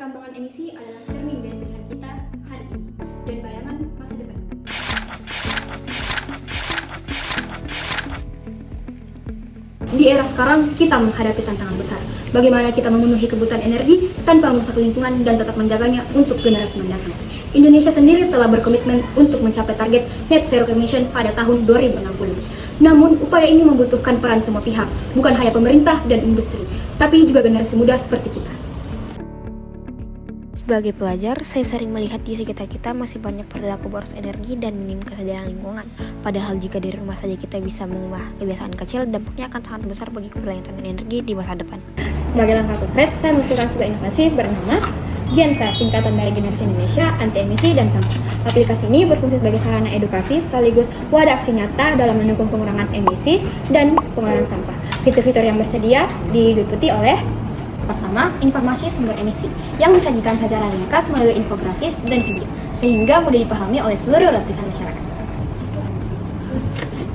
Perkampungan emisi adalah cermin dari pilihan kita hari ini dan bayangan masa depan. Di era sekarang, kita menghadapi tantangan besar. Bagaimana kita memenuhi kebutuhan energi tanpa merusak lingkungan dan tetap menjaganya untuk generasi mendatang. Indonesia sendiri telah berkomitmen untuk mencapai target net zero emission pada tahun 2060. Namun, upaya ini membutuhkan peran semua pihak, bukan hanya pemerintah dan industri, tapi juga generasi muda seperti kita. Sebagai pelajar, saya sering melihat di sekitar kita masih banyak perilaku boros energi dan minim kesadaran lingkungan. Padahal jika di rumah saja kita bisa mengubah kebiasaan kecil, dampaknya akan sangat besar bagi keberlanjutan energi di masa depan. Sebagai langkah konkret, saya mengusulkan sebuah inovasi bernama GENSA, singkatan dari Generasi Indonesia Anti Emisi dan Sampah. Aplikasi ini berfungsi sebagai sarana edukasi sekaligus wadah aksi nyata dalam mendukung pengurangan emisi dan pengelolaan sampah. Fitur-fitur yang bersedia diliputi oleh: pertama, informasi sumber emisi yang disajikan secara ringkas melalui infografis dan video, sehingga mudah dipahami oleh seluruh lapisan masyarakat.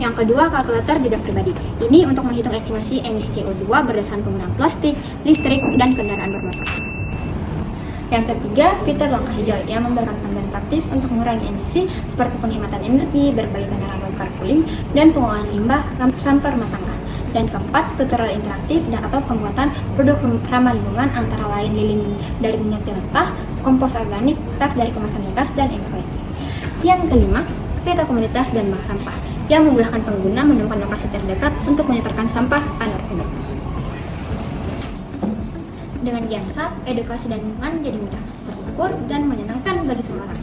Yang kedua, kalkulator jejak pribadi. Ini untuk menghitung estimasi emisi CO2 berdasarkan penggunaan plastik, listrik, dan kendaraan bermotor. Yang ketiga, fitur langkah hijau yang memberikan panduan praktis untuk mengurangi emisi seperti penghematan energi, berbagai kendaraan low carpooling, dan pengolahan limbah ramah rumah tangga. Dan keempat, tutorial interaktif dan atau pembuatan produk ramah lingkungan antara lain lilin dari minyak jelantah, kompos organik, tas dari kemasan bekas, dan eco-ec. Yang kelima, peta komunitas dan bank sampah yang memudahkan pengguna menemukan lokasi terdekat untuk menyetorkan sampah anorganik. Dengan GENSA, edukasi dan lingkungan jadi mudah, terukur, dan menyenangkan bagi semua orang.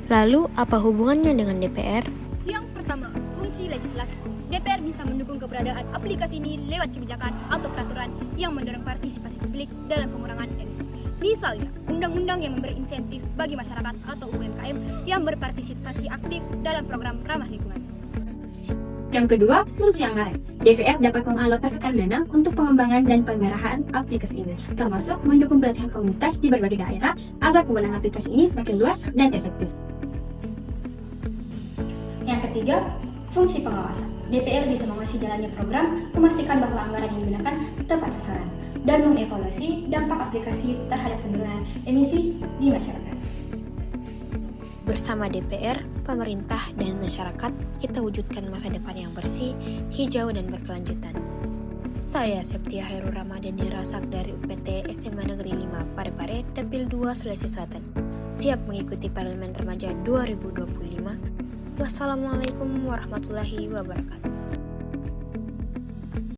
Lalu, apa hubungannya dengan DPR? Yang pertama, fungsi legislasi. DPR bisa mendukung keberadaan aplikasi ini lewat kebijakan atau peraturan yang mendorong partisipasi publik dalam pengurangan emisi. Misalnya, undang-undang yang memberi insentif bagi masyarakat atau UMKM yang berpartisipasi aktif dalam program ramah lingkungan. Yang kedua, fungsi anggaran. DPR dapat mengalokasikan dana untuk pengembangan dan pemerahan aplikasi ini, termasuk mendukung pelatihan komunitas di berbagai daerah agar penggunaan aplikasi ini semakin luas dan efektif. Yang ketiga, fungsi pengawasan. DPR bisa mengawasi jalannya program, memastikan bahwa anggaran yang digunakan tepat sasaran, dan mengevaluasi dampak aplikasi terhadap penurunan emisi di masyarakat. Bersama DPR, pemerintah, dan masyarakat, kita wujudkan masa depan yang bersih, hijau, dan berkelanjutan. Saya Septia Hairul Ramadhani Rasak dari UPT SMA Negeri 5 Parepare, Dapil 2 Sulawesi Selatan. Siap mengikuti Parlemen Remaja 2025. Wassalamualaikum warahmatullahi wabarakatuh.